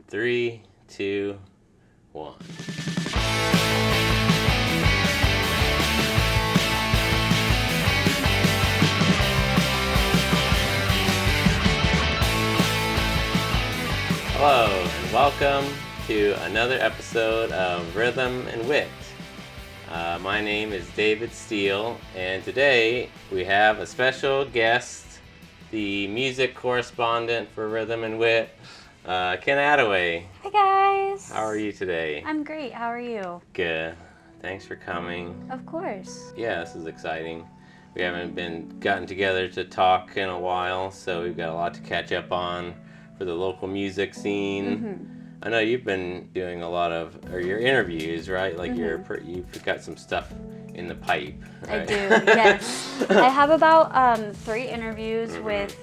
3, 2, 1. Hello, and welcome to another episode of Rhythm and Wit. My name is David Steele, and today we have a special guest, the music correspondent for Rhythm and Wit, Kenna Attaway. Hi guys. How are you today? I'm great. How are you? Good. Thanks for coming. Of course. Yeah, this is exciting. We haven't gotten together to talk in a while, so we've got a lot to catch up on for the local music scene. Mm-hmm. I know you've been doing a lot of your interviews, right? Like Mm-hmm. you've got some stuff in the pipe. Right? I do, yes. I have about 3 interviews with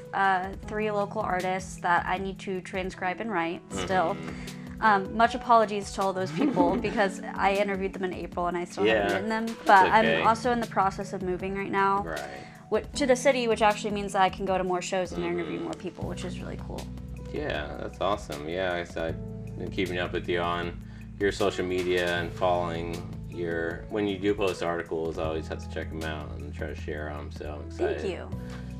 3 local artists that I need to transcribe and write still. Much apologies to all those people because I interviewed them in April and I still haven't written them. But okay. I'm also in the process of moving right now to the city, which actually means that I can go to more shows and interview more people, which is really cool. Yeah, that's awesome. Yeah, I've been keeping up with you on your social media and following when you do post articles. I always have to check them out and try to share them. So I'm excited. Thank you.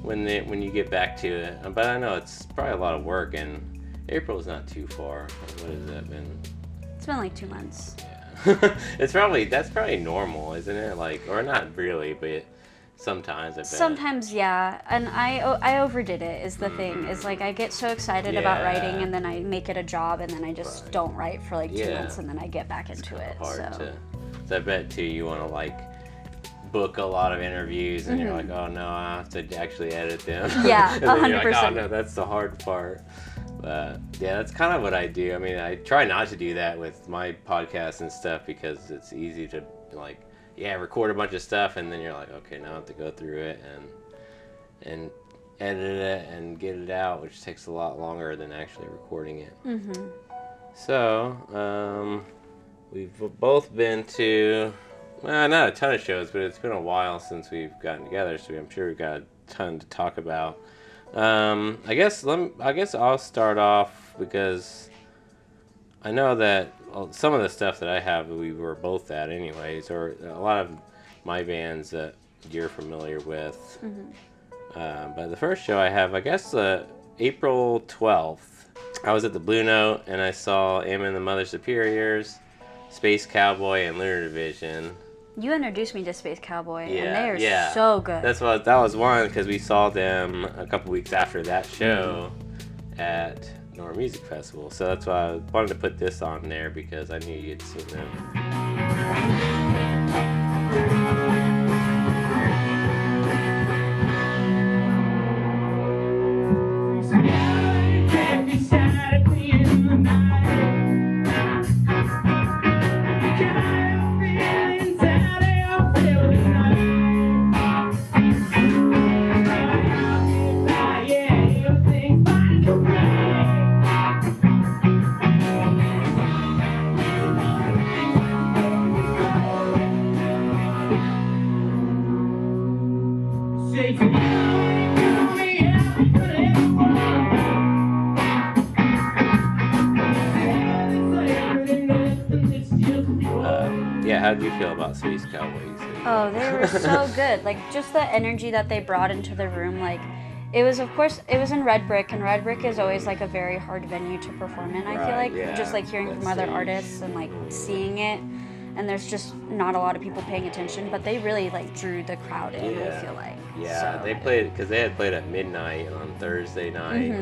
When you get back to it, but I know it's probably a lot of work, and April's not too far. What has that been? It's been like 2 months. Yeah, that's probably normal, isn't it? Like, or not really, but. Sometimes, I bet. Sometimes, yeah, and I overdid it is the thing. Is like I get so excited about writing and then I make it a job and then I just don't write for like 2 months and then I get back into it. So I bet too you want to like book a lot of interviews and you're like, oh no, I have to actually edit them. Yeah, and then 100%. You're like, oh no, that's the hard part. But yeah, that's kind of what I do. I mean, I try not to do that with my podcast and stuff because it's easy to like. Yeah, record a bunch of stuff, and then you're like, okay, now I have to go through it and edit it and get it out, which takes a lot longer than actually recording it. Mm-hmm. So, we've both been to, well, not a ton of shows, but it's been a while since we've gotten together, so I'm sure we've got a ton to talk about. I guess I'll start off because I know that some of the stuff that I have, we were both at anyways, or a lot of my bands that you're familiar with. But the first show I have, I guess April 12th, I was at the Blue Note and I saw and the MotherSuperiors, SpaceCowboy, and Lunar Division. You introduced me to SpaceCowboy, and Yeah, they are so good. That was one because we saw them a couple weeks after that show at Lunar Music Festival, so that's why I wanted to put this on there because I knew you'd seen them. How did you feel about SpaceCowboy? Oh, they were so good. Like, just the energy that they brought into the room. Like, it was in Red Brick, and Red Brick is always like a very hard venue to perform in. I feel like just like hearing from other artists and like seeing it, and there's just not a lot of people paying attention, but they really like drew the crowd in. I feel like. Yeah, so. They played because they had played at midnight on Thursday night,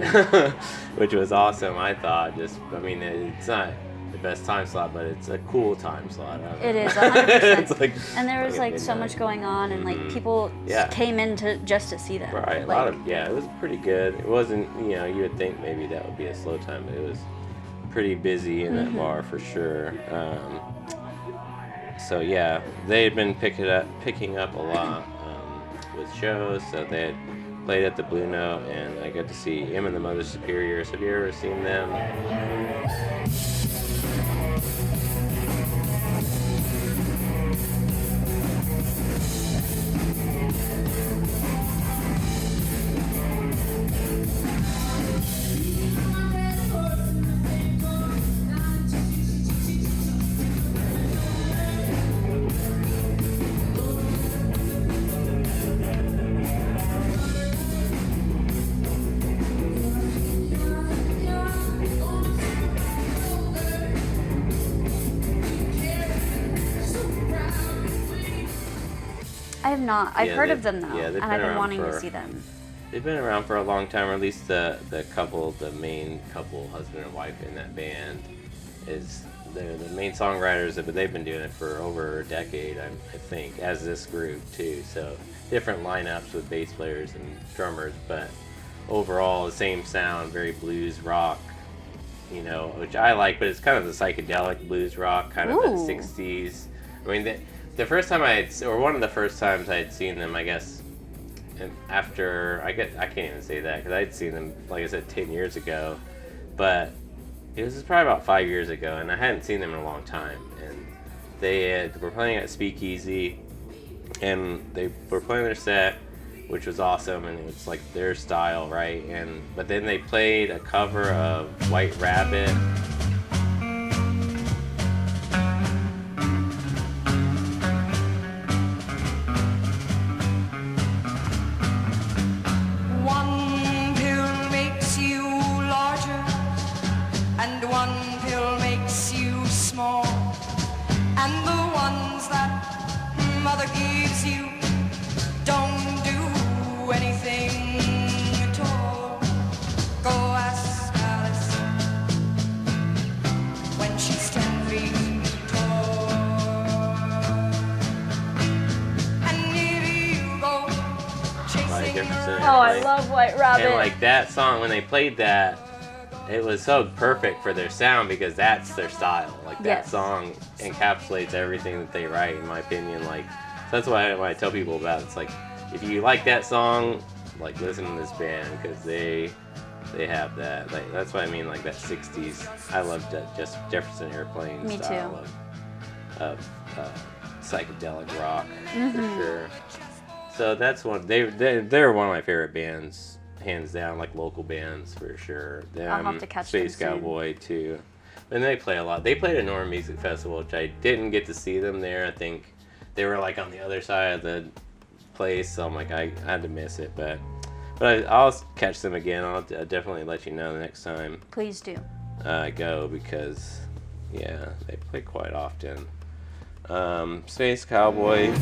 which was awesome. I thought. It's not the best time slot, but it's a cool time slot. It is 100%. It's like, and there was like so much going on, and like people came in just to see them. Right, it was pretty good. It wasn't, you would think maybe that would be a slow time, but it was pretty busy in that bar for sure. So yeah, they had been picking up a lot with shows. So they had played at the Blue Note, and I got to see him and the MotherSuperiors. Have you ever seen them? have not. I've heard of them though, yeah, and I've been wanting to see them. They've been around for a long time, or at least the main couple, husband and wife in that band, they're the main songwriters, but they've been doing it for over a decade, I think, as this group too. So different lineups with bass players and drummers, but overall the same sound, very blues rock, you know, which I like, but it's kind of the psychedelic blues rock, kind of that 60s. I mean, the first time one of the first times I had seen them, I guess, and after, I can't even say that, because I'd seen them, like I said, 10 years ago, but it was probably about 5 years ago, and I hadn't seen them in a long time, and they were playing at Speakeasy, and they were playing their set, which was awesome, and it was like their style, right? But then they played a cover of White Rabbit. One pill makes you larger, and one pill makes you small, and the ones that mother gives you don't do anything at all. Go ask Alice when she's 10 feet tall. And if you go chasing Jefferson. Oh, I love White Rabbit. And like that song, when they played that, it was so perfect for their sound, because that's their style. Like that song encapsulates everything that they write, in my opinion. Like, so that's why when I tell people about it, it's like, if you like that song, like, listen to this band, because they have that. Like, that's what I mean, like that 60s. I loved that Jefferson Airplane style of psychedelic rock, for sure. So that's one. They're one of my favorite bands, hands down, like local bands for sure. I'll have to catch them SpaceCowboy too. And they play a lot. They played at Norman Music Festival, which I didn't get to see them there. I think they were like on the other side of the place, so I'm like, I had to miss it, but I'll catch them again. I'll definitely let you know the next time. Please do. I go, because yeah, they play quite often. SpaceCowboy.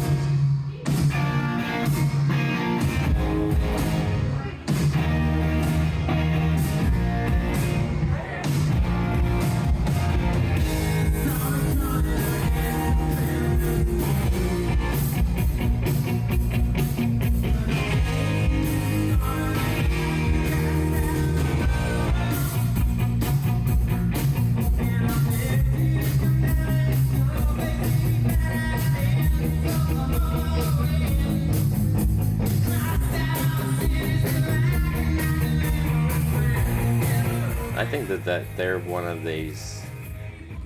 I think that they're one of these.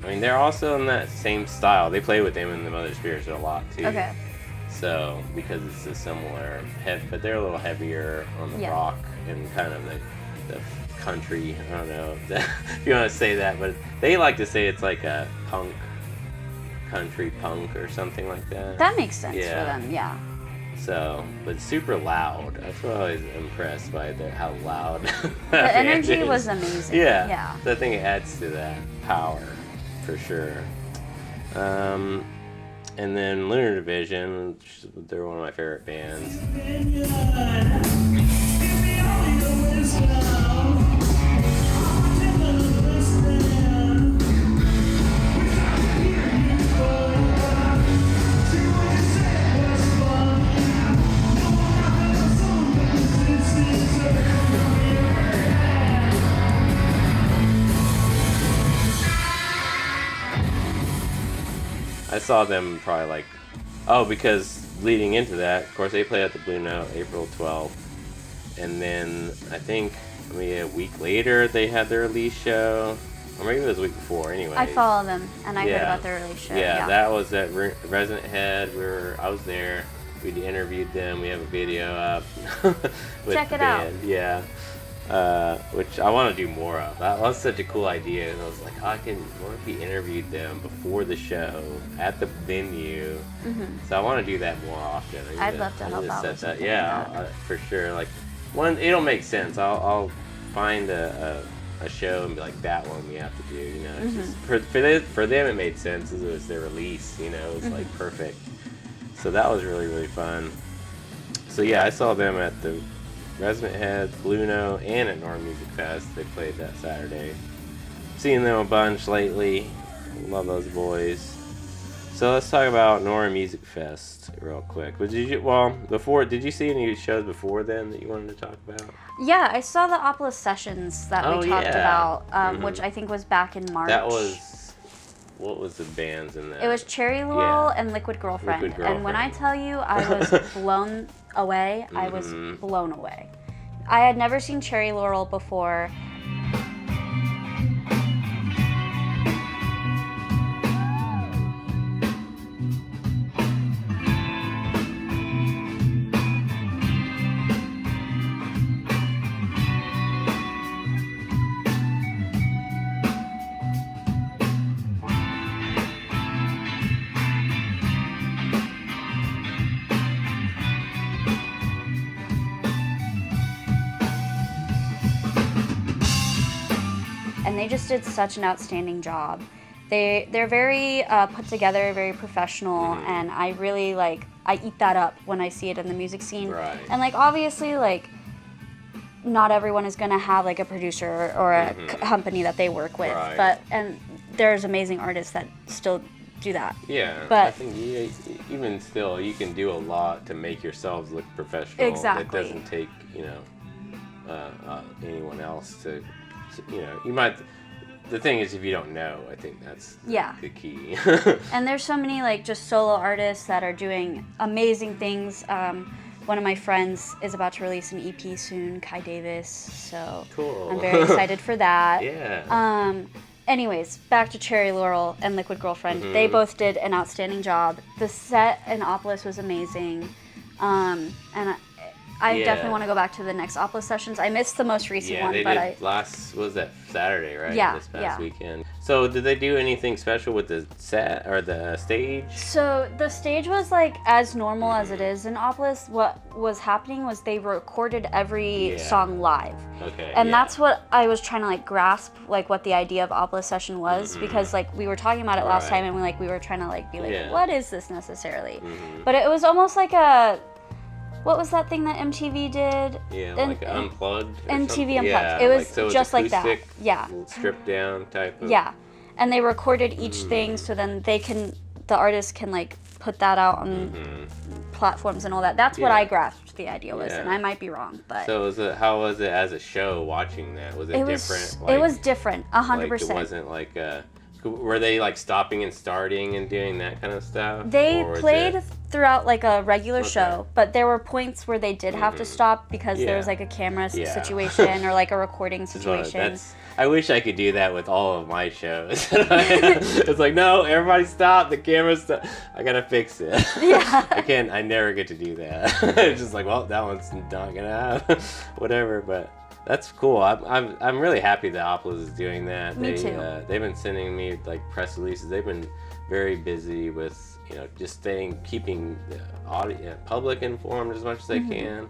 I mean, they're also in that same style. They play with them in the MotherSuperiors a lot too. Okay. So because it's a similar but they're a little heavier on the rock and kind of the country. I don't know if you want to say that, but they like to say it's like a country punk or something like that. That makes sense for them, yeah. So, but super loud. I was always impressed by how loud the energy was amazing. Yeah. So I think it adds to that power, for sure. And then Lunar Division, they're one of my favorite bands. I saw them probably because leading into that, of course, they played at the Blue Note April 12th, and then I think maybe a week later they had their release show, or maybe it was a week before. Anyway, I follow them, and I heard about their release show. Yeah, that was at Resident Head. I was there. We interviewed them. We have a video up. With Check it out. Yeah. Which I want to do more of. That was such a cool idea, and I was like, what if we interviewed them before the show at the venue? So I want to do that more often. I'd love to help out with something for sure. Like, it'll make sense. I'll find a show and be like, that one we have to do. You know, it's just, for them it made sense. It was their release. You know, it was like perfect. So that was really, really fun. So yeah, I saw them at the Resident Heads, Bluno, and at Norm Music Fest. They played that Saturday. Seen them a bunch lately. Love those boys. So let's talk about Norm Music Fest real quick. Did you see any shows before then that you wanted to talk about? Yeah, I saw the Opolis Sessions that we talked about, which I think was back in March. That was, what was the bands in that? It was Cherry Laurel and Liquid Girlfriend. And when I tell you I was blown away, I was blown away. I had never seen Cherry Laurel before. And they just did such an outstanding job. They're very put together, very professional, and I really I eat that up when I see it in the music scene. Right. And obviously not everyone is gonna have a producer or a company that they work with, right. and there's amazing artists that still do that. Yeah, but I think even still, you can do a lot to make yourselves look professional. Exactly. It doesn't take anyone else to. You might. The thing is, if you don't know, I think that's the key. And there's so many just solo artists that are doing amazing things. One of my friends is about to release an EP soon, Kai Davis. So cool. I'm very excited for that. Yeah. Anyways, back to Cherry Laurel and Liquid Girlfriend. They both did an outstanding job. The set in Opolis was amazing, and I definitely want to go back to the next Opolis sessions. I missed the most recent one, but was that Saturday, right? Yeah, this past weekend. So did they do anything special with the set or the stage? So the stage was as normal as it is in Opolis. What was happening was they recorded every song live. Okay. And that's what I was trying to grasp, what the idea of Opolis session was, because we were talking about it last time, and we were trying to be what is this necessarily? But it was almost like a. What was that thing that MTV did? Yeah, Unplugged. MTV Unplugged. Yeah, it was so just like that. Yeah. Stripped down type of. Yeah, and they recorded each thing, so then the artist can put that out on platforms and all that. That's what I grasped the idea was, and I might be wrong, but. So how was it as a show watching that? Was it different? It was different, 100%. It wasn't were they stopping and starting and doing that kind of stuff? They played throughout a regular show, but there were points where they did have to stop because there was a camera situation or a recording situation. I wish I could do that with all of my shows. It's no, everybody stop, the camera's stop. I gotta fix it. Yeah. I never get to do that. It's just well, that one's not gonna happen. Whatever, but that's cool. I'm really happy that Opolis is doing that. Me too. They've been sending me press releases. They've been very busy with just keeping the public informed as much as they can,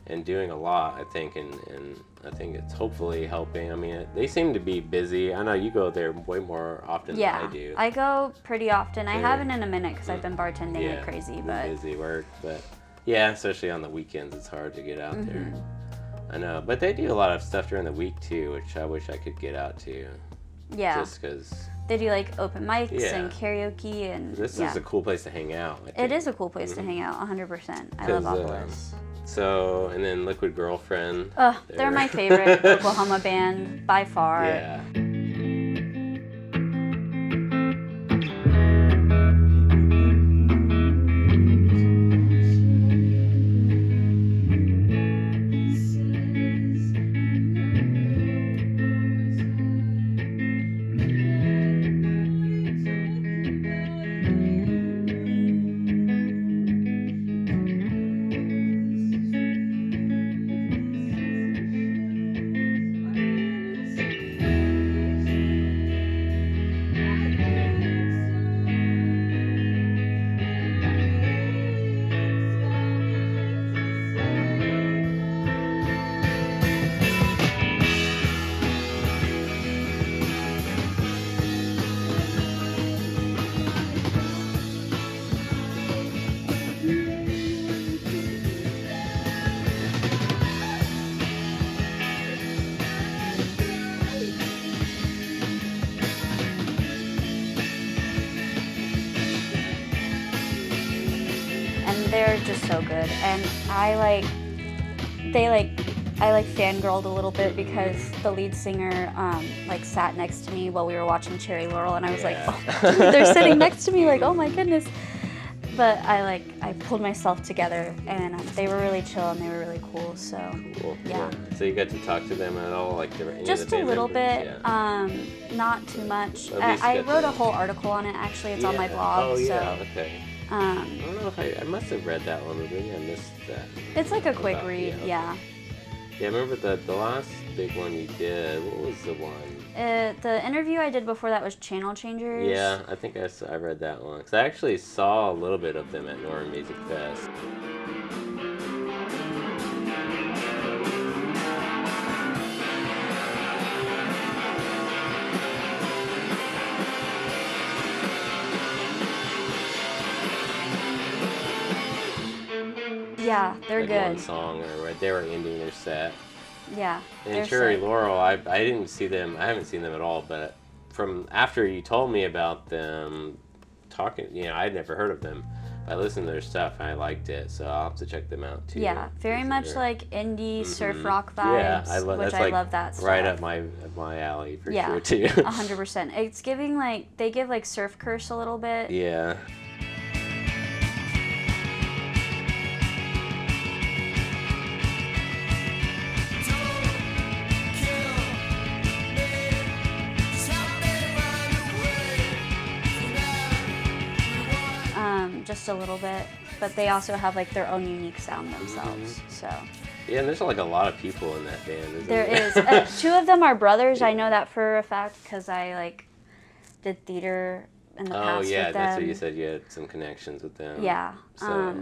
and doing a lot. I think, and I think it's hopefully helping. I mean, they seem to be busy. I know you go there way more often than I do. I go pretty often. I haven't in a minute because I've been bartending like crazy, but busy work. But yeah, especially on the weekends, it's hard to get out there. I know, but they do a lot of stuff during the week too, which I wish I could get out to. Yeah. Just because they do open mics and karaoke, and this is a cool place to hang out. It is a cool place to hang out, 100%. I love Opolis. So, and then Liquid Girlfriend. They're my favorite Oklahoma band by far. Yeah. they're just so good, and I fangirled a little bit because the lead singer like sat next to me while we were watching Cherry Laurel, and I was like, oh, dude, they're sitting next to me, like, oh my goodness. But I pulled myself together, and they were really chill and they were really cool. So Cool. yeah. So you got to talk to them at all, like any Just of the a band little members? bit, Yeah. not too much. At least I get wrote to- a whole article on it. Actually, it's on my Yeah. blog. Oh yeah. So Okay. um, I don't know if I must have read that one, but maybe I missed that. it's like a quick About- read. okay. Yeah. Yeah, I remember the last big one you did. What was the one? The interview I did before that was Channel Changers. Yeah, I think I read that one. Because I actually saw a little bit of them at Northern Music Fest. Yeah, they're Like good. one song, or they were ending their set. Yeah. And they're Cherry sick. Laurel, I didn't see them. I haven't seen them at all. But from after you told me about them, talking, I'd never heard of them. I listened to their stuff and I liked it, so I'll have to check them out too. Yeah, very These much are- like indie surf Mhm. rock Yeah, vibes, which which that's I love that stuff. right up my alley for Yeah, sure too. 100%. It's giving like they give like Surf Curse a little bit. Yeah. Just a little bit, but they also have like their own unique sound themselves. So Yeah, and there's like a lot of people in that band, isn't there there? is 2 of them are brothers. I know that for a fact because I like did theater in the Oh past yeah, with that's them. what you said. You had some connections with them. Yeah. So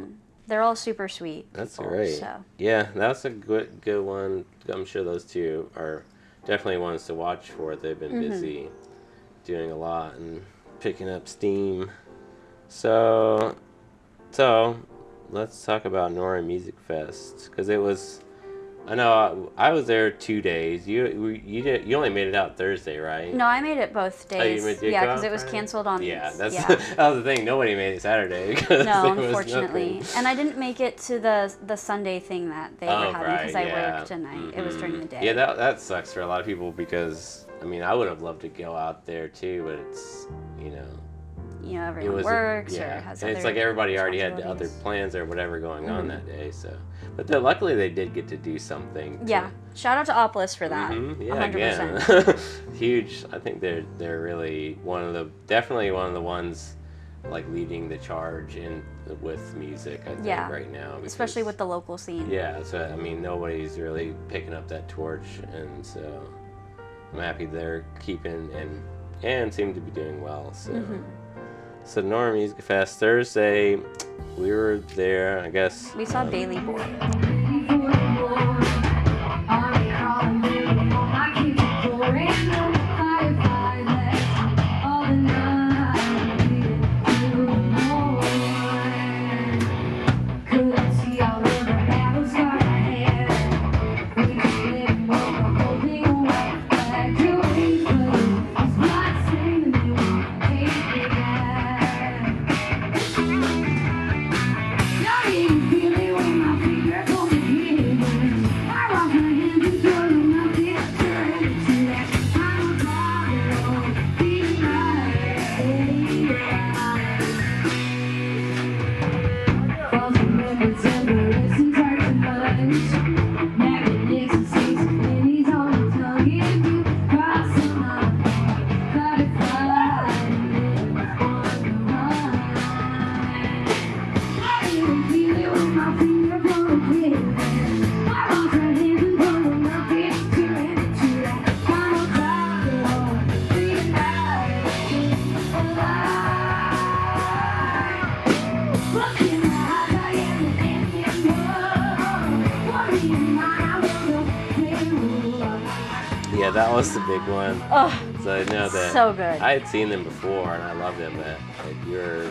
They're all super sweet. that's people, great. So Yeah, that's a good one. I'm sure those two are definitely ones to watch for. They've been busy doing a lot and picking up steam. So let's talk about Nora Music Fest, because it was. I know I was there 2 days. You only made it out Thursday, right? no, I made it both days. did Yeah, go because out it was Friday? canceled on. Yeah, that was the thing. Nobody made it Saturday. Because No, there was unfortunately. nothing. And I didn't make it to the Sunday thing that they were having because I worked and it was during the day. Yeah, that sucks for a lot of people because, I mean, I would have loved to go out there too, but it's, Everyone works or has and other it's like everybody already had other responsibilities. plans or whatever going on that day, so. But luckily they did get to do something. Yeah. Shout out to Opolis for that. Yeah, 100%. again. Huge. I think they're really definitely one of the ones like leading the charge with music, I think, Yeah. right now. Especially because- with the local scene. Yeah, so I mean nobody's really picking up that torch, and so I'm happy they're keeping and seem to be doing well. So So Nora Music Fest Thursday, we were there, I guess. We saw Baileyboy. Yeah, that was the big one. Oh, So I know that so good. I had seen them before and I loved them, but you're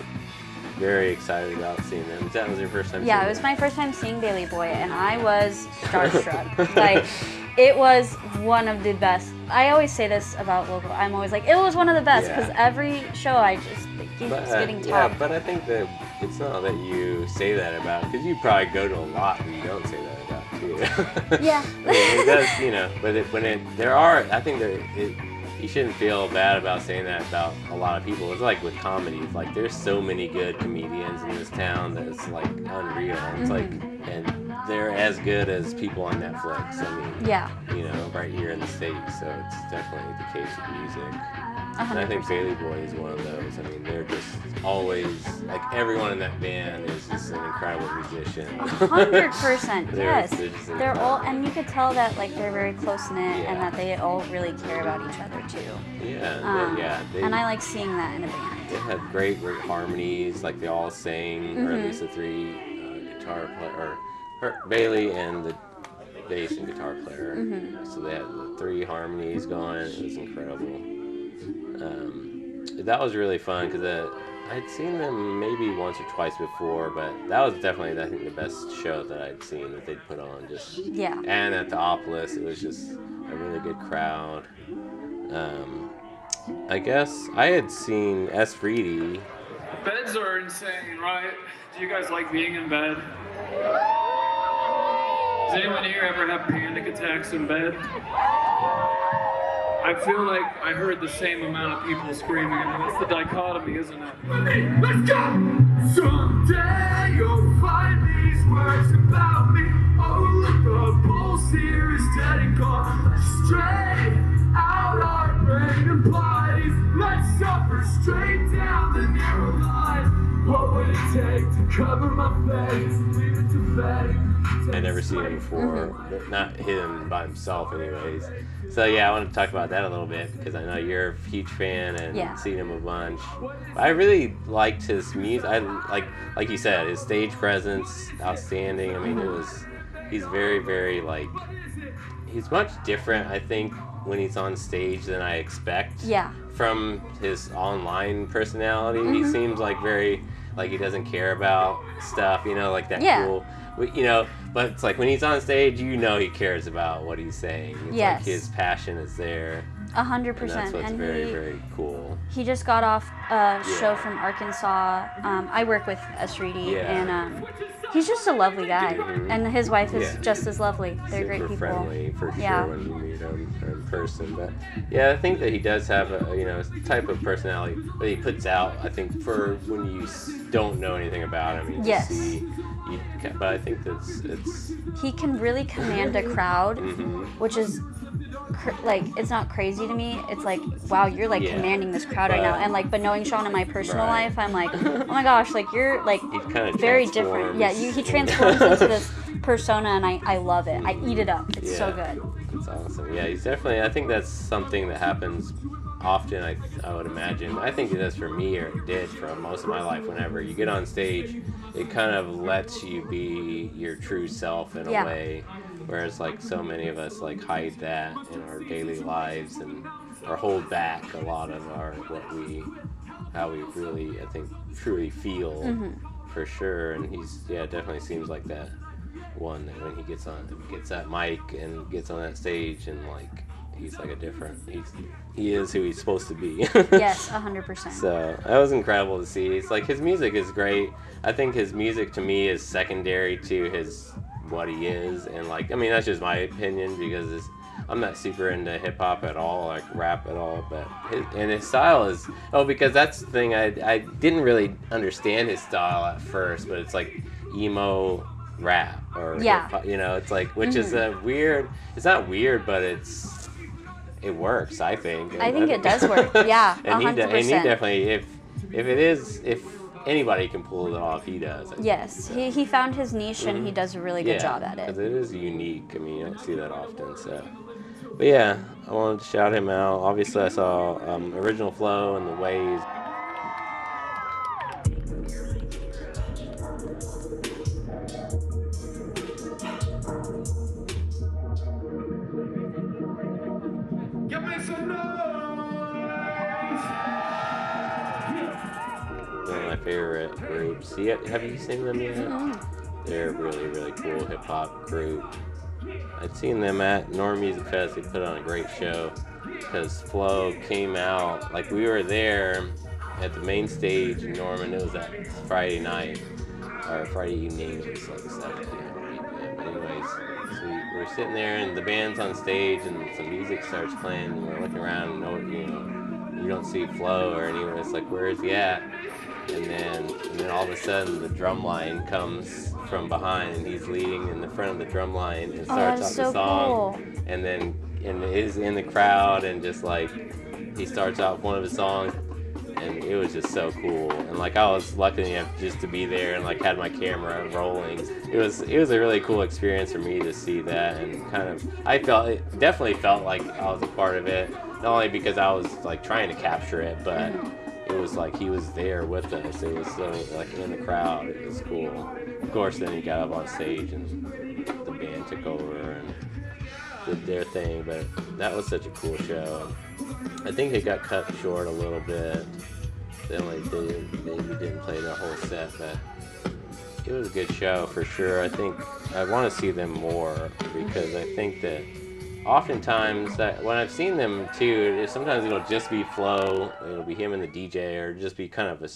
very excited about seeing them. That was your first time Yeah, seeing it was them? my first time seeing Baileyboy, and I was starstruck. Like, it was one of the best I always say this about local. I'm always like, it was one of the best because every show I just keeps getting top. Yeah, but I think that it's not that you say that about, because you probably go to a lot and you don't say that about too. Yeah. I mean, it does, you know. But there are, I think you shouldn't feel bad about saying that about a lot of people. It's like with comedy. It's like there's so many good comedians in this town that it's like unreal. It's like, and they're as good as people on Netflix. I mean, you know, right here in the States. So it's definitely the case with music. 100%. And I think Baileyboy is one of those. I mean, they're just always, like, everyone in that band is just an incredible musician. 100%, yes. They're all, and you could tell that, like, they're very close-knit and that they all really care about each other, too. Yeah, and I like seeing that in a band. They had great harmonies, like they all sang, or at least the three guitar player, or Bailey and the bass and guitar player. So they had the three harmonies going. It was incredible. That was really fun because I'd seen them maybe once or twice before, but that was definitely, I think, the best show that I'd seen that they'd put on. And at the Opolis, it was just a really good crowd. I guess I had seen S. Reedy. Beds are insane, right? Do you guys like being in bed? Does anyone here ever have panic attacks in bed? I feel like I heard the same amount of people screaming, and that's the dichotomy, isn't it? Let's go! Someday you'll find these words about me. Oh, look, the pulse here is dead and gone. Straight out our brain and bodies. Let's suffer straight down the narrow line. What would it take to cover my face? Leave it to fate. I'd never seen him before, not him by himself anyways. So yeah, I want to talk about that a little bit because I know you're a huge fan and seen him a bunch. I really liked his music. I like you said, his stage presence, outstanding. I mean, he's very, very he's much different, I think, when he's on stage than I expect. From his online personality, he seems like very, he doesn't care about stuff, you know, like that cool. You know, but it's like when he's on stage, you know he cares about what he's saying. It's like his passion is there. 100%. And that's what's very, very cool. He just got off a show from Arkansas. I work with S. Reedy, and he's just a lovely guy. And his wife is just as lovely. They're great people. Friendly, for sure, when you meet him in person. But yeah, I think that he does have a type of personality that he puts out. I think for when you don't know anything about him, you just see. But I think it's he can really command a crowd, which is it's not crazy to me. It's like, wow, you're commanding this crowd right now. And but knowing Sean in my personal life, I'm like, oh my gosh, you're very different. Yeah, he transforms into this persona, and I love it. I eat it up. It's so good. It's awesome. Yeah, he's definitely. I think that's something that happens often. I would imagine. I think it does for me, or it did for most of my life. Whenever you get on stage, it kind of lets you be your true self in a way. Whereas so many of us hide that in our daily lives or hold back a lot of how we really, I think, truly feel for sure. And he's definitely seems like that one that when he gets that mic and gets on that stage and he's he is who he's supposed to be. Yes, 100%. So that was incredible to see. It's his music is great. I think his music to me is secondary to what he is, and I mean that's just my opinion because I'm not super into hip hop at all, rap at all, but his style is because that's the thing I didn't really understand his style at first, but it's emo rap or hip-hop, it's which is a weird. It's not weird, but it works. I think. I think it does work. Yeah, 100%. And he definitely if anybody can pull it off, he does. Yes, he found his niche and he does a really good job at it. Because it is unique. I mean, you don't see that often. So, but yeah, I wanted to shout him out. Obviously, I saw Original Flow and the Wavves. Favorite groups. Have you seen them yet? They're a really, really cool hip hop group. I'd seen them at Norm Music Fest. They put on a great show. because Flo came out, like we were there at the main stage in Norman. It was that Friday night, or Friday evening. It was like 7 p.m. or 8 p.m. But anyways, so we were sitting there and the band's on stage and some music starts playing and we're looking around and you don't see Flo or anyone. It's like, where is he at? And then all of a sudden the drum line comes from behind and he's leading in the front of the drum line and starts off the song. Cool. And then is in the crowd and just like he starts off one of his songs and it was just so cool. And like I was lucky enough just to be there and like had my camera rolling. It was a really cool experience for me to see that and kind of it definitely felt like I was a part of it. Not only because I was like trying to capture it, but it was like he was there with us. It was so like in the crowd. It was cool. Of course, then he got up on stage and the band took over and did their thing. But that was such a cool show. I think it got cut short a little bit. They maybe didn't play the whole set, but it was a good show for sure. I think I want to see them more because I think that oftentimes that when I've seen them too, sometimes it'll just be Flo, it'll be him and the DJ, or just be kind of a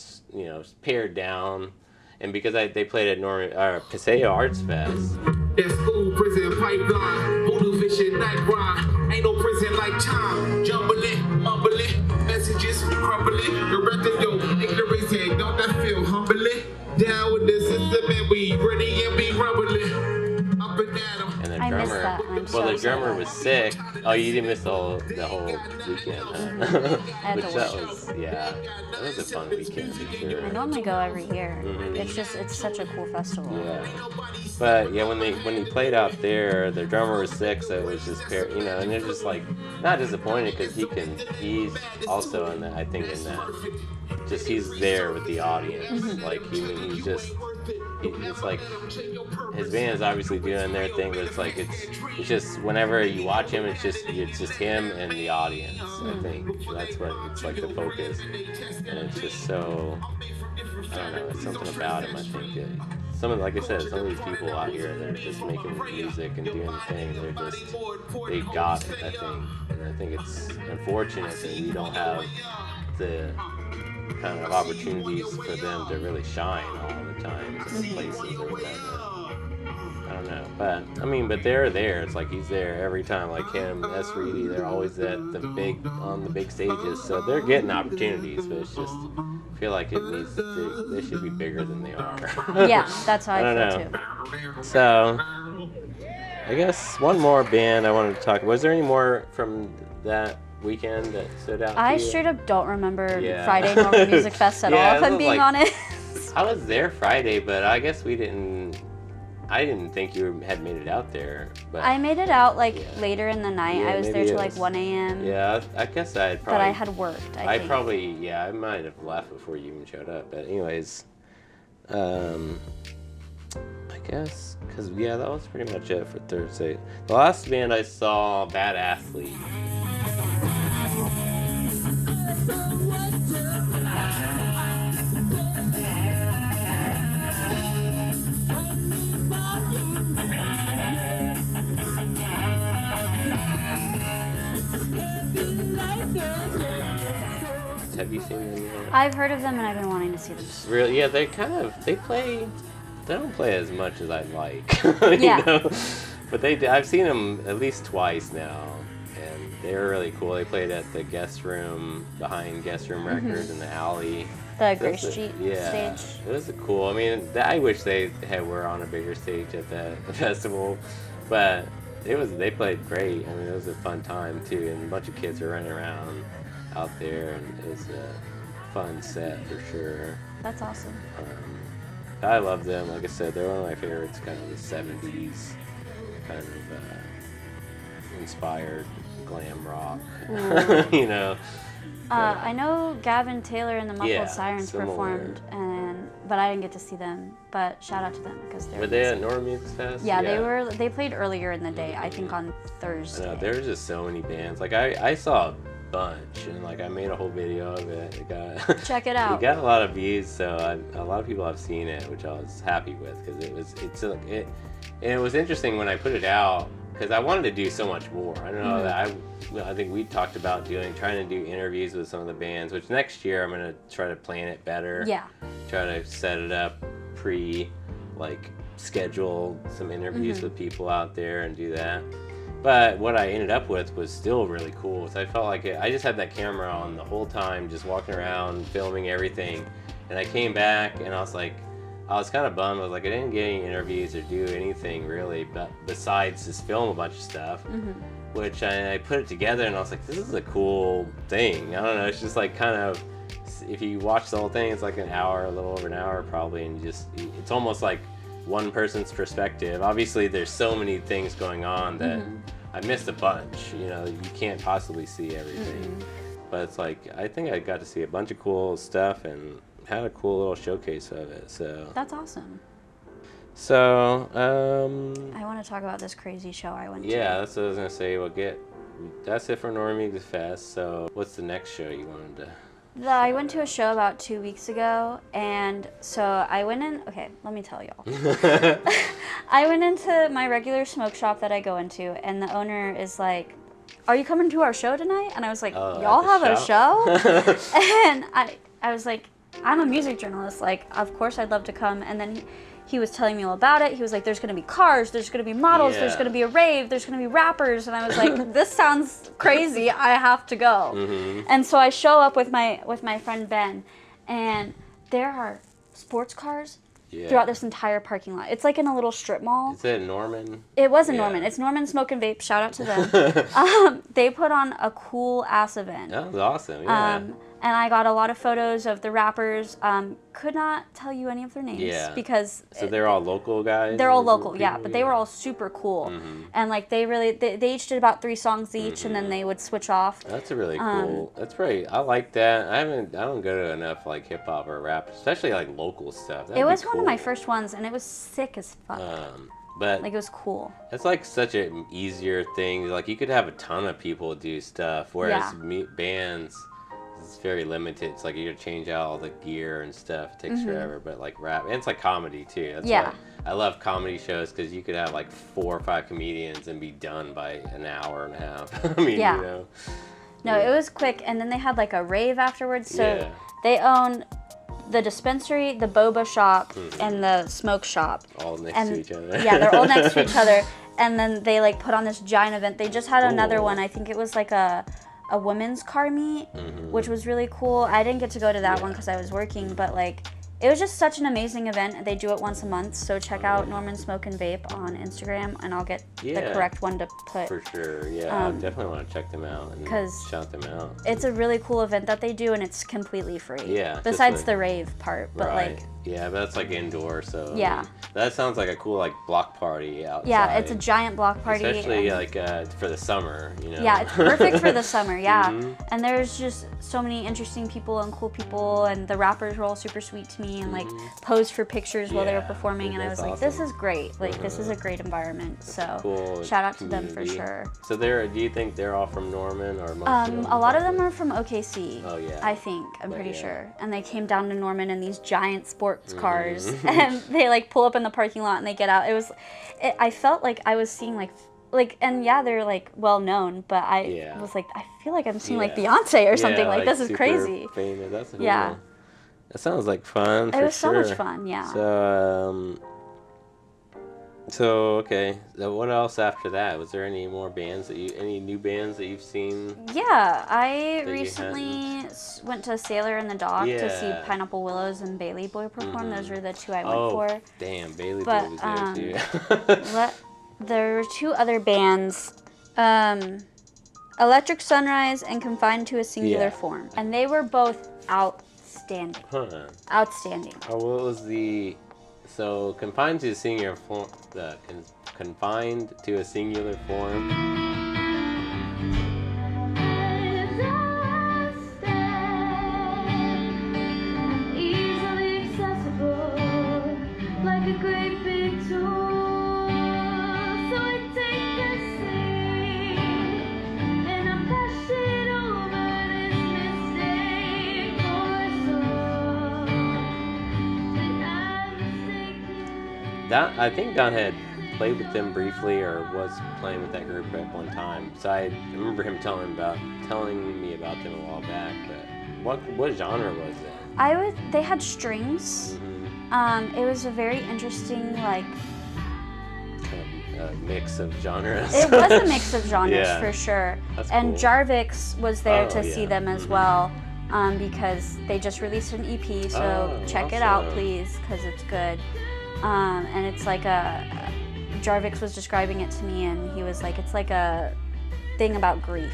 pared down. And because they played at Paseo Arts Fest. That school, prison, pipeline, Lunar Division, night grind. Ain't no prison like time. Jumbling, mumbling, messages crumbling. Directing your ignorance, and don't that feel humbling? Down with the system, and we ready and be rumbling. Up and down. And the I drummer, missed that. the drummer was sick. Oh, you didn't miss the whole weekend, huh? Which that was a fun weekend for sure. I normally go every year. It's such a cool festival. Yeah, but yeah, when he played out there, the drummer was sick, so it was just and they're just like not disappointed because he's also in that. I think in that, just he's there with the audience. Like it's like his band is obviously doing their thing, but it's like it's just whenever you watch him, it's just him and the audience. I think that's what it's like, the focus, and it's just so I don't know. It's something about him. I think like I said, some of these people out here, they're just making music and doing the thing. They got it. I think, and I think it's unfortunate that we don't have the kind of opportunities for them to really shine all the time in places or whatever. I don't know, but they're there. It's like he's there every time. Like him, S. Reedy, they're always on the big stages, so they're getting opportunities. But it's just I feel like they should be bigger than they are. Yeah, that's how I feel too. So I guess one more band I wanted to talk. Was there any more from that weekend that stood out to I you? straight up don't remember Friday Norman Music Fest at all, if I'm being honest. I was there Friday, but I guess I didn't think you had made it out there. But I made it out later in the night. I was there till 1 a.m. Yeah, I guess I had probably. But I had worked. I think. I might have left before you even showed up. But anyways, I guess because that was pretty much it for Thursday. The last band I saw, Bad Athlete. Have you seen them yet? I've heard of them and I've been wanting to see them. Really? Yeah, they don't play as much as I'd like. Yeah. But I've seen them at least twice now, and they were really cool. They played at the guest room behind Guest Room Records in the alley. The Grace Street stage. It was cool. I mean, I wish they were on a bigger stage at the festival, but they played great. I mean, it was a fun time too, and a bunch of kids were running around out there, and it was a fun set for sure. That's awesome. I love them. Like I said, they're one of my favorites, kind of the 70s kind of inspired glam rock. I know Gavin Taylor and the Muffled Sirens similar. performed, but I didn't get to see them. But shout out to them because they're. Were they at Norman Music Fest? Yeah, they were. They played earlier in the day. I think on Thursday. I know, there's just so many bands. Like I saw a bunch, and like I made a whole video of it. Check it out. It got a lot of views, so a lot of people have seen it, which I was happy with because it was interesting when I put it out. because I wanted to do so much more. I don't know that I think we talked about trying to do interviews with some of the bands, which next year I'm gonna try to plan it better. Yeah. Try to set it up schedule some interviews with people out there and do that. But what I ended up with was still really cool. So I felt like I just had that camera on the whole time, just walking around, filming everything. And I came back and I was kind of bummed. I was like, I didn't get any interviews or do anything really, but besides just film a bunch of stuff, which I put it together and I was like, this is a cool thing. I don't know. It's just like kind of, if you watch the whole thing, it's like an hour, a little over an hour probably, and it's almost like one person's perspective. Obviously, there's so many things going on that I missed a bunch. You know, you can't possibly see everything. But it's like, I think I got to see a bunch of cool stuff and had a cool little showcase of it. So That's awesome. So, I want to talk about this crazy show I went to. Yeah, that's what I was gonna say. That's it for Normie Music Fest. So, what's the next show you wanted to? I went to a show about 2 weeks ago, and so I went in. Okay, let me tell y'all. I went into my regular smoke shop that I go into, and the owner is like, "Are you coming to our show tonight?" And I was like, "Y'all have a show?" And I was like, "I'm a music journalist. Like, of course I'd love to come." And then he was telling me all about it. He was like, there's going to be cars, there's going to be models, there's going to be a rave, there's going to be rappers. And I was like, this sounds crazy. I have to go. And so I show up with my friend Ben, and there are sports cars throughout this entire parking lot. It's like in a little strip mall. Is it Norman? It was in Norman. It's Norman Smoke and Vape. Shout out to them. They put on a cool ass event. That was awesome. Yeah. And I got a lot of photos of the rappers. Could not tell you any of their names because. So they're all local guys. They're all local, but they were all super cool. And like they each did about 3 songs each, and then they would switch off. That's a really cool. That's pretty. I like that. I don't go to enough like hip hop or rap, especially like local stuff. That'd it was cool. one of my first ones, and it was sick as fuck. But like it was cool. It's like such an easier thing. Like you could have a ton of people do stuff, whereas bands. It's very limited. It's like you gotta change out all the gear and stuff. It takes forever. But like rap, and it's like comedy too. That's why I love comedy shows, because you could have like 4 or 5 comedians and be done by an hour and a half. I mean, you know. No, it was quick, and then they had like a rave afterwards. So they own the dispensary, the boba shop, and the smoke shop. All next to each other. Yeah, they're all next to each other. And then they like put on this giant event. They just had another one. I think it was like a women's car meet, which was really cool. I didn't get to go to that one because I was working, but like it was just such an amazing event. They do it once a month, so check out Norman Smoke and Vape on Instagram, and I'll get the correct one to put. For sure, I definitely want to check them out and shout them out. It's a really cool event that they do, and it's completely free. Yeah. Besides the rave part, but like. Yeah, but that's like indoor, so. Yeah. That sounds like a cool like block party outside. Yeah, it's a giant block party. Especially like for the summer, you know. Yeah, it's perfect for the summer. Yeah, and there's just so many interesting people and cool people, and the rappers were all super sweet to me and like posed for pictures while they were performing, and I was like, this is great. Like this is a great environment. That's so cool shout out to them for sure. So do you think they're all from Norman or? A lot of them are from OKC. Oh yeah. I think I'm pretty sure, and they came down to Norman in these giant sports cars, and they like pull up in the parking lot and they get out. I felt like I was seeing and they're like well known, but I was like, I feel like I'm seeing like Beyonce or something. Like this is crazy. Famous. That's cool. Yeah. That sounds like fun. It was so much fun. Yeah. So okay. So what else after that? Was there any more bands any new bands that you've seen? Yeah, I recently went to Sailor and the Dog to see Pineapple Willows and Baileyboy perform. Those were the 2 I went for. Damn, Baileyboy was there too. There were 2 other bands, Electric Sunrise and Confined to a Singular Form, and they were both outstanding. Outstanding. Oh, what was the? So confined to a singular form. Confined to a singular form. Easily accessible, like a great big tool. So I take a seat, and I pass it over this mistake for a song that I mistaken. I think Don had played with them briefly or was playing with that group at one time. So I remember him telling me about them a while back. But what genre was it? They had strings. It was a very interesting like. Kind of mix of genres. It was a mix of genres Yeah. for sure. That's And cool. Jarvix was there to see yeah. them as well. Because they just released an EP, so check it out, please, because it's good. And it's like Jarvix was describing it to me, and he was like, it's like a thing about grief,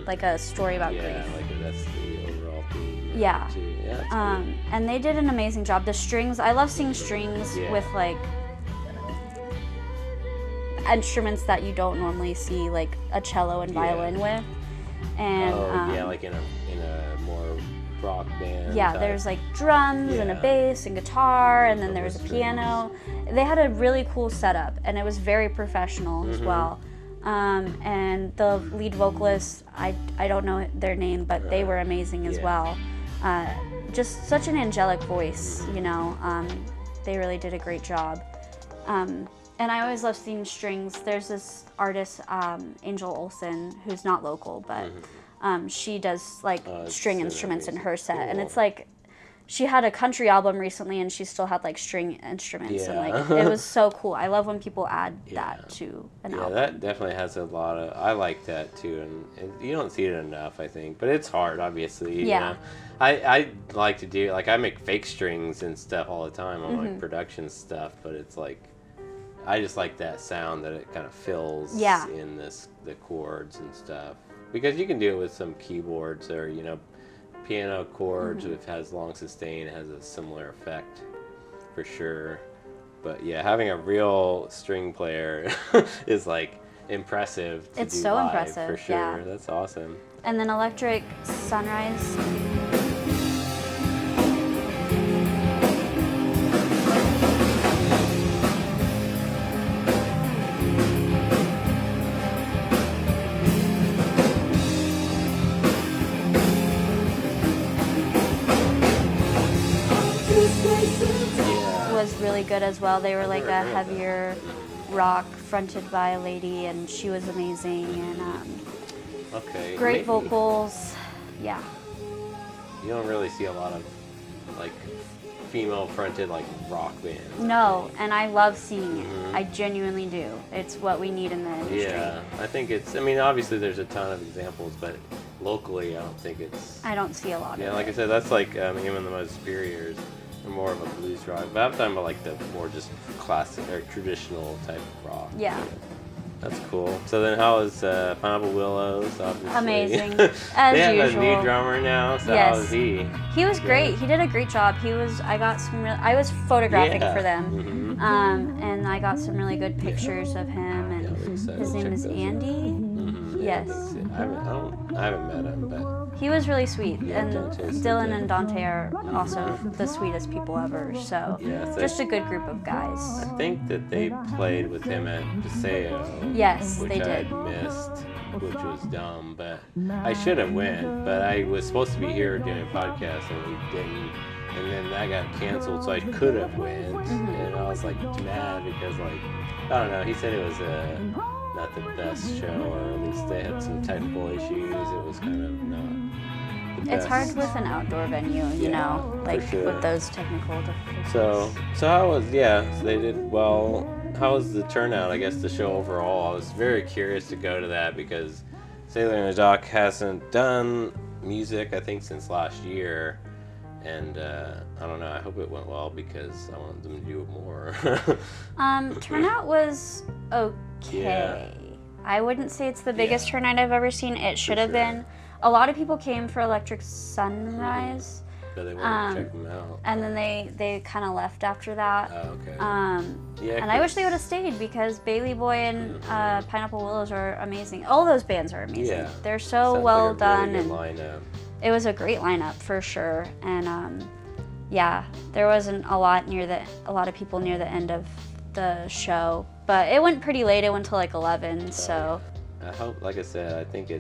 like a story about grief. Yeah, like that's the overall theme. Yeah. Too. Yeah, that's cool. And they did an amazing job. The strings, I love seeing strings with like instruments that you don't normally see, like a cello and violin with. And like in a more rock band. Yeah, type. there's like drums and a bass and guitar, and then there was a piano. They had a really cool setup, and it was very professional as well. And the lead vocalists, I don't know their name, but they were amazing as well. Just such an angelic voice, you know. They really did a great job. And I always love seeing strings. There's this artist, Angel Olsen, who's not local, but she does like string instruments in her set. And it's like, she had a country album recently and she still had like string instruments. And like, it was so cool. I love when people add that to an album. Yeah, that definitely has a lot of, I like that too. And you don't see it enough, I think. But it's hard, obviously. You know? I like to do, like I make fake strings and stuff all the time on like production stuff, but it's like, I just like that sound that it kind of fills in the chords and stuff. Because you can do it with some keyboards or, you know, piano chords, if it has long sustain, it has a similar effect for sure. But yeah, having a real string player is like impressive to It's do so live, impressive, for sure. yeah. That's awesome. And then Electric Sunrise. Was really good as well. They were like a heavier rock fronted by a lady, and she was amazing, and great vocals. Yeah. You don't really see a lot of like female fronted like rock bands. No, and I love seeing it. I genuinely do. It's what we need in the industry. Yeah, I think it's, I mean, obviously there's a ton of examples, but locally I don't think it's. I don't see a lot of it. Yeah, like I said, that's like even the MotherSuperiors are more of a blues rock. But I'm talking about like the more just classic or traditional type of rock. Yeah. That's cool. So then how is Pineapple Willows, obviously? Amazing, they as have usual. a new drummer now, so how is he? He was great. He did a great job. I was photographing for them, and I got some really good pictures of him, and his name is Andy. Yes. I haven't met him, but He was really sweet, and Dante's Dylan good. and Dante are also the sweetest people ever, so Yeah, just a good group of guys. I think that they played with him at Paseo. Yes, which they I did. missed, which was dumb, but I should have went, but I was supposed to be here doing a podcast and we didn't, and then that got canceled, so I could have went, and I was like mad because like, I don't know, he said it was not the best show, or at least they had some technical issues, it was kind of not the best. It's hard with an outdoor venue, you know, like sure. with those technical difficulties. So how was, so they did well. How was the turnout, I guess, the show overall? I was very curious to go to that because Sailor and the Doc hasn't done music, I think, since last year. And I don't know, I hope it went well because I want them to do it more. Turnout was okay. I wouldn't say it's the biggest turnout I've ever seen. It should have been. A lot of people came for Electric Sunrise. But they wanted to check them out. And then they kind of left after that. Oh, okay. And I wish they would have stayed because Baileyboy and Pineapple Willows are amazing. All those bands are amazing. Yeah. They're so Sounds well like a done. really good And lineup. it was a great lineup for sure. And there wasn't a lot of people near the end of the show, but it went pretty late. It went till like 11. So I hope, like I said, I think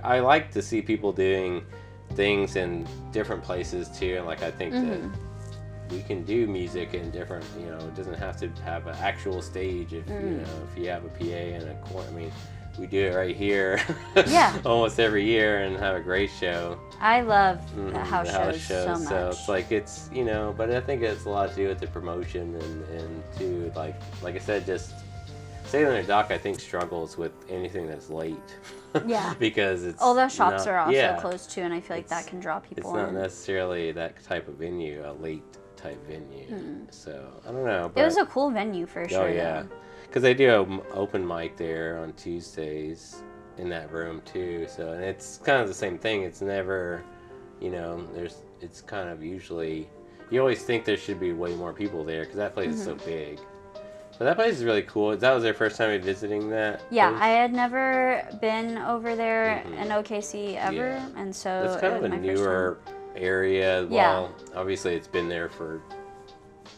I like to see people doing things in different places too, and like I think that we can do music in different, you know, it doesn't have to have an actual stage. If you know, if you have a PA and a corner, I mean, we do it right here, almost every year, and have a great show. I love the house shows so much. So it's like, it's, you know, but I think it's a lot to do with the promotion and to, like I said, just Sailor and Doc, I think, struggles with anything that's late. Yeah. Because it's all the shops are also yeah, closed too, and I feel like that can draw people in. It's not necessarily that type of venue, a late type venue. So I don't know. But it was a cool venue for sure. Oh yeah, because they do an open mic there on Tuesdays in that room too. So, and it's kind of the same thing. It's never, you know, it's kind of usually, you always think there should be way more people there because that place is so big. But that place is really cool. That was their first time visiting that Yeah, place? I had never been over there in OKC ever, and so it's kind of a newer area. Yeah. Well, obviously it's been there for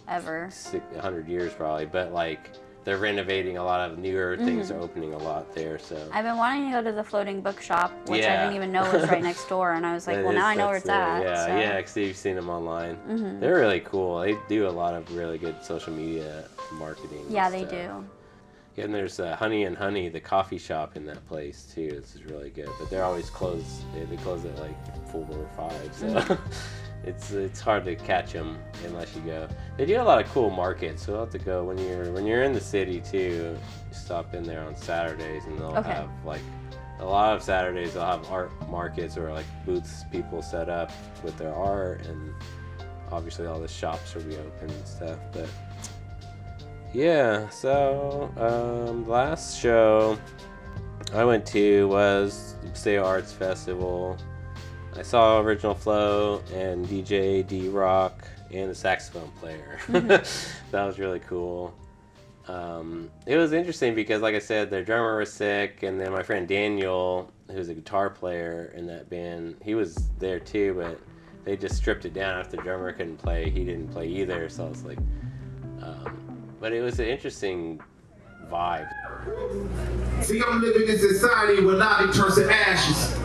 ever 100 years probably, but like they're renovating a lot of newer things, are opening a lot there. So I've been wanting to go to the floating bookshop, which I didn't even know was right next door, and I was like, well, now I know where it's at. Yeah, so. yeah, because you've seen them online. They're really cool. They do a lot of really good social media marketing. Yeah, they do. Yeah, and there's Honey and Honey, the coffee shop in that place too. This is really good, but they're always closed. They close at like 4 or 5, so it's hard to catch them unless you go. They do a lot of cool markets, so you'll have to go when you're in the city too. Stop in there on Saturdays, and they'll have like a lot of Saturdays. They'll have art markets or like booths people set up with their art, and obviously all the shops will be open and stuff. But yeah, so the last show I went to was the Paseo Arts Festival. I saw Original Flow and DJ D-Rock and the saxophone player. That was really cool. It was interesting because, like I said, their drummer was sick, and then my friend Daniel, who's a guitar player in that band, he was there too, but they just stripped it down after the drummer couldn't play. He didn't play either, so I was like, but it was an interesting vibe. See, I'm living in society where knowledge turns to ashes.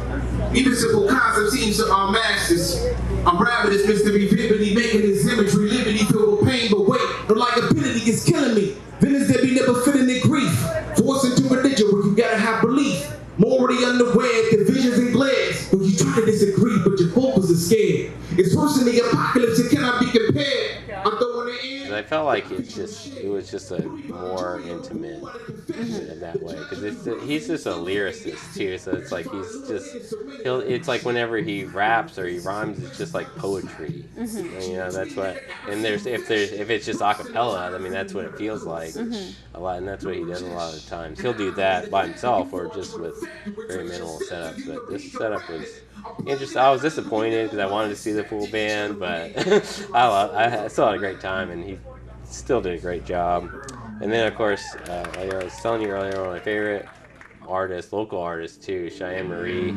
Even simple concepts seem to our masters. I'm ravenous, mystery, vividly making this imagery, liberty filled with pain, but wait, the likability is killing me. Villains that be never fitting in grief, forced into religion where you gotta have belief. Morally unaware, divisions and glares. When you try to disagree, but your focus is scared. It's worse than the apocalypse, it cannot be compared. I'm throwing it in. I felt like it was just a more intimate in that way, because he's just a lyricist too, so it's like it's like whenever he raps or he rhymes, it's just like poetry. And, you know, that's what, and if it's just a cappella, I mean, that's what it feels like a lot, and that's what he does a lot of the times. He'll do that by himself or just with very minimal setups, but this setup was interesting. I was disappointed because I wanted to see the full band, but I still had a great time, and he still did a great job. And then, of course, like I was telling you earlier, one of my favorite artists, local artists too, Cheyanne Marie.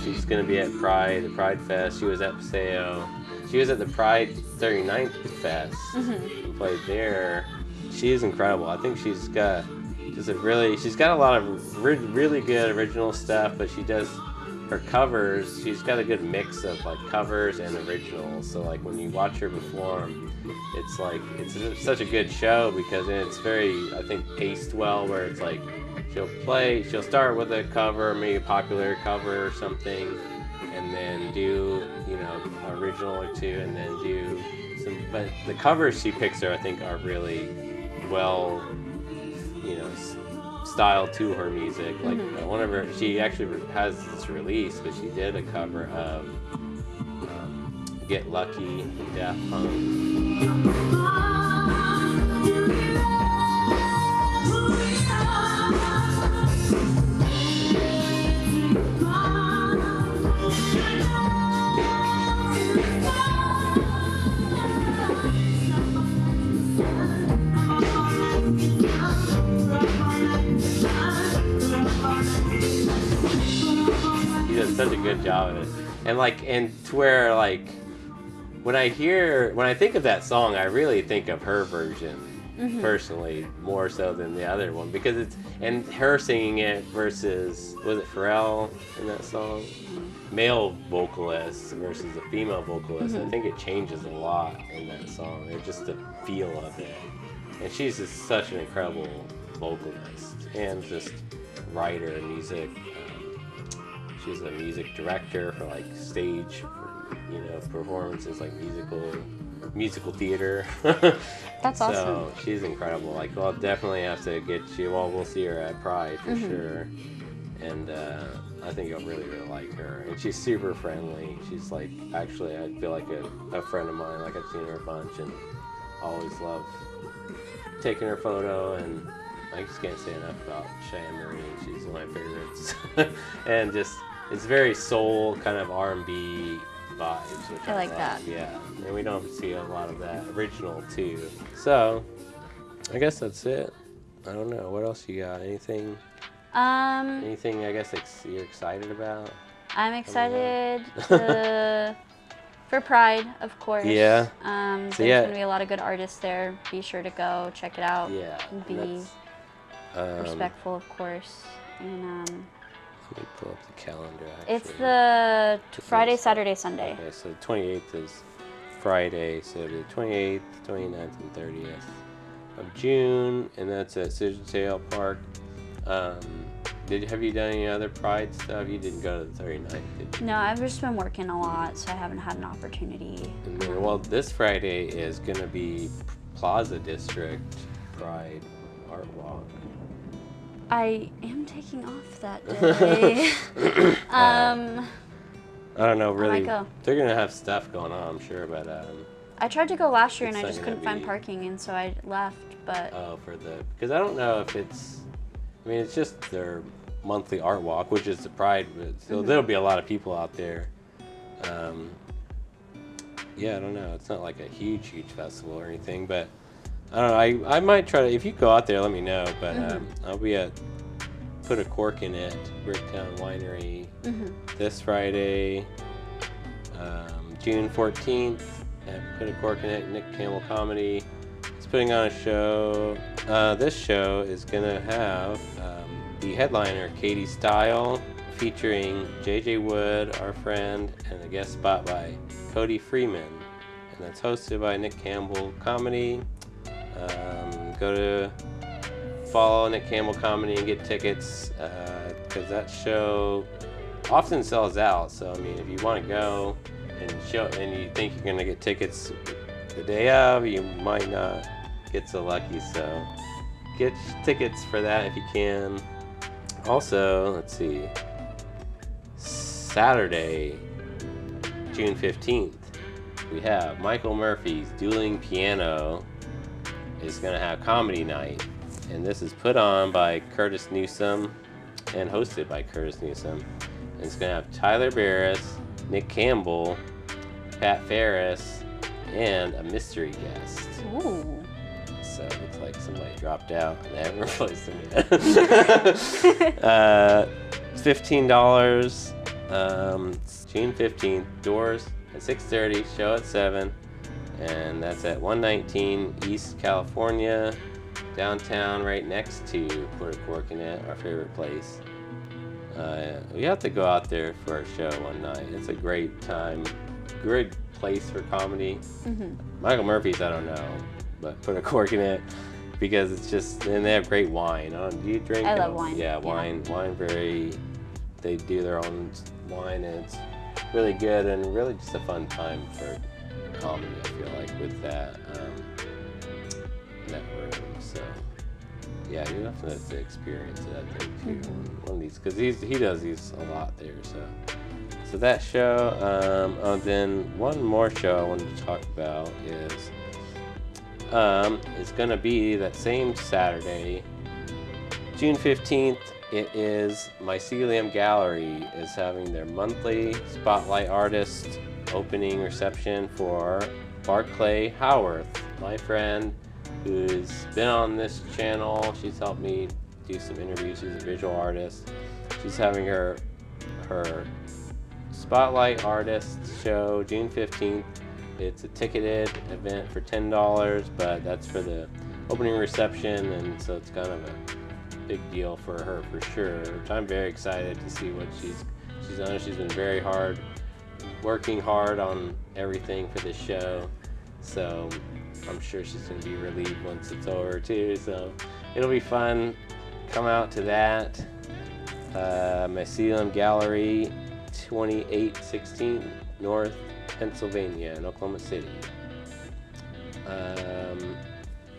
She's going to be at Pride, the Pride Fest. She was at Paseo. She was at the Pride 39th Fest and played there. She is incredible. I think she's got a lot of really good original stuff, but she does her covers. She's got a good mix of like covers and originals. So like when you watch her perform, it's such a good show because it's very, I think, paced well, where it's like she'll start with a cover, maybe a popular cover or something, and then do, you know, an original or two, and then do some, but the covers she picks I think are really well, you know, style to her music. Like one of her, she actually has this release, but she did a cover of Get Lucky from Daft Punk. He does such a good job of it, and to where like when I think of that song, I really think of her version personally more so than the other one, because and her singing it versus, was it Pharrell in that song? Male vocalist versus a female vocalist. I think it changes a lot in that song. It's just the feel of it, and she's just such an incredible vocalist and just writer and music. She's a music director for like stage, performances, like musical theater. That's awesome. So she's incredible. Like, I'll definitely have to get you. Well, we'll see her at Pride for sure. And I think you'll really, really like her. And she's super friendly. She's like, actually, I feel like a friend of mine. Like, I've seen her a bunch and always love taking her photo. And I just can't say enough about Cheyanne Marie. She's one of my favorites. And just, it's very soul kind of R&B vibes, which I like love. that. Yeah, and we don't see a lot of that original too. So, I guess that's it. I don't know. What else you got? Anything? Anything? I guess you're excited about? I'm excited for Pride, of course. Yeah. There's gonna be a lot of good artists there. Be sure to go check it out. Yeah. And be respectful, of course. And let me pull up the calendar. Actually. it's the Friday, Saturday, Sunday. Okay, so the 28th is Friday, so the 28th, 29th, and 30th of June, and that's at Sedgwick Park. Have you done any other Pride stuff? You didn't go to the 39th, did you? No, I've just been working a lot, so I haven't had an opportunity. And then, well, this Friday is gonna be Plaza District Pride Art Walk. I am taking off that day. I don't know, really. I might go. They're gonna have stuff going on, I'm sure, but I tried to go last year and It's I not just gonna couldn't find be- parking, and so I left. But because I don't know if it's. I mean, it's just their monthly art walk, which is the Pride, so there'll be a lot of people out there. Yeah, I don't know. It's not like a huge festival or anything, but I don't know. I might try to. If you go out there, let me know. But I'll be at Put a Cork in It, Bricktown Winery, this Friday, June 14th, at Put a Cork in It, Nick Campbell Comedy. It's putting on a show. This show is gonna have the headliner Katie Style, featuring J.J. Wood, our friend, and a guest spot by Cody Freeman, and that's hosted by Nick Campbell Comedy. Go to follow Nick Campbell Comedy and get tickets, because that show often sells out. So I mean, if you want to go and you think you're gonna get tickets the day of, you might not get so lucky. So get tickets for that if you can. Also, let's see, Saturday, June 15th, we have Michael Murphy's Dueling Piano is going to have comedy night, and this is put on by Curtis Newsom and hosted by Curtis Newsom. And it's going to have Tyler Barris, Nick Campbell, Pat Ferris, and a mystery guest. ooh, So it looks like somebody dropped out and they haven't replaced them yet. $15. It's June 15th. Doors at 6:30. Show at 7. And that's at 119 East California, downtown, right next to Put a Cork in It, our favorite place. We have to go out there for a show one night. It's a great time. Great place for comedy. Michael Murphy's, I don't know, but Put a Cork in It, because it's just, and they have great wine. Do you drink? I love wine. Yeah, wine they do their own wine, and it's really good and really just a fun time for comedy, I feel like, with that room. So yeah, you definitely have to experience it, I think, too. One of these, because he does these a lot there, so that show. Then one more show I wanted to talk about is it's gonna be that same Saturday, June 15th. It is Mycelium Gallery is having their monthly Spotlight Artist opening reception for Barclay Howarth, my friend who's been on this channel. She's helped me do some interviews. She's a visual artist. She's having her Spotlight Artist show June 15th. It's a ticketed event for $10, but that's for the opening reception, and so it's kind of a big deal for her for sure. I'm very excited to see what she's done. She's been working hard on everything for this show, so I'm sure she's going to be relieved once it's over too. So it'll be fun. Come out to that. Mycelium Gallery, 2816 North Pennsylvania in Oklahoma City.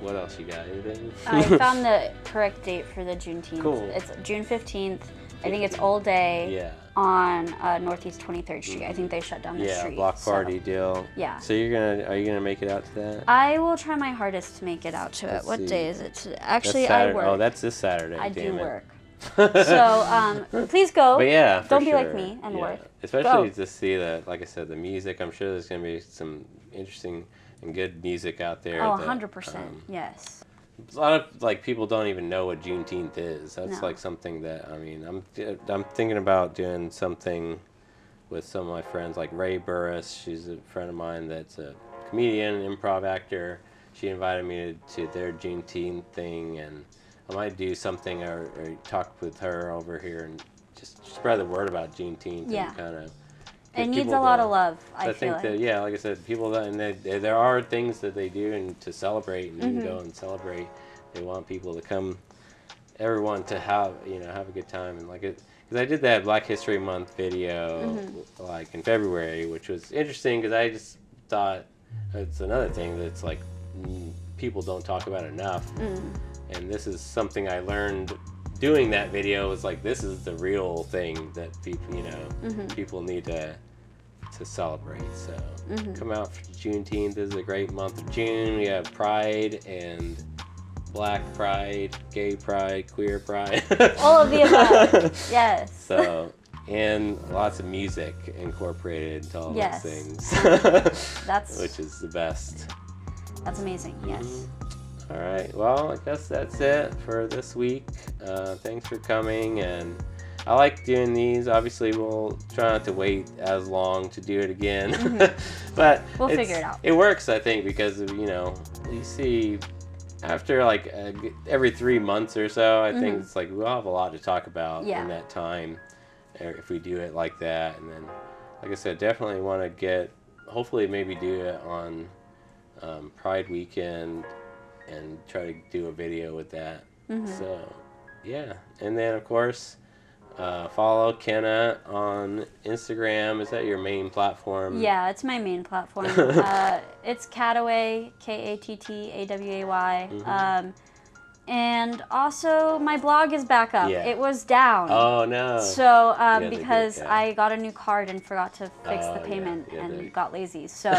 What else you got? Anything? I found the correct date for the Juneteenth. Cool. It's June 15th. I think it's all day. Yeah. On Northeast 23rd Street. I think they shut down the street. Yeah, block party deal. Yeah. So are you gonna make it out to that? I will try my hardest to make it out to it. What day is it today? Actually, I work. Oh, that's this Saturday. I do damn it. work. So please go. But yeah, don't be sure. like me and work. Especially to see like I said, the music. I'm sure there's gonna be some interesting and good music out there. Oh, that, 100%. Yes. A lot of people don't even know what Juneteenth is. That's No. like something that I'm thinking about doing something with some of my friends, like Ray Burris. She's a friend of mine that's a comedian, improv actor. She invited me to their Juneteenth thing, and I might do something or talk with her over here and just spread the word about Juneteenth. Yeah. And kind of. It needs a lot of love. I feel think that like I said, people that there are things that they do and to celebrate, and you can go and celebrate. They want people to come, everyone to have a good time, and because I did that Black History Month video like in February, which was interesting because I just thought it's another thing that's like people don't talk about enough, and this is something I learned doing that video. Was like, this is the real thing that people people need to celebrate. So come out for Juneteenth. This is a great month of June. We have Pride and Black Pride, Gay Pride, Queer Pride. All of the above. Yes. So, and lots of music incorporated into all those things. Which is the best. That's amazing. Yes. All right. Well, I guess that's it for this week. Thanks for coming, and I like doing these. Obviously, we'll try not to wait as long to do it again, but we'll figure it out. It works, I think, because you see after every 3 months or so, I think it's like we'll have a lot to talk about in that time if we do it like that. And then, like I said, definitely want to hopefully maybe do it on Pride weekend and try to do a video with that. So yeah, and then of course follow Kenna on Instagram. Is that your main platform? Yeah, it's my main platform. It's Attaway, Kattaway. And also my blog is back up. Yeah. It was down. Oh no. So because I got a new card and forgot to fix the payment and got lazy. So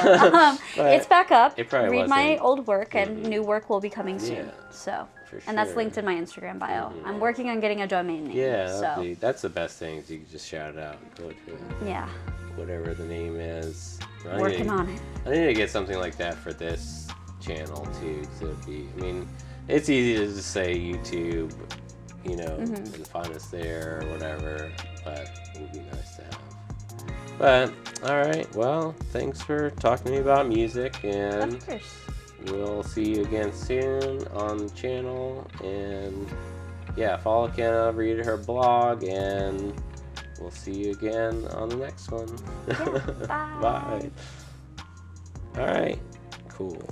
it's back up. It probably Read my wasn't. old work, and new work will be coming soon. Yeah. So For and that's sure. linked in my Instagram bio. I'm working on getting a domain name. Yeah, that's the best thing. Is you can just shout it out and go to yeah. whatever the name is. Working on it. I need to get something like that for this channel too. It's easy to just say YouTube, and find us there or whatever, but it would be nice to have. But, alright, well, thanks for talking to me about music, and Of course. we'll see you again soon on the channel, and yeah, follow Kenna, read her blog, and we'll see you again on the next one. Yeah, bye. Bye. Alright, cool.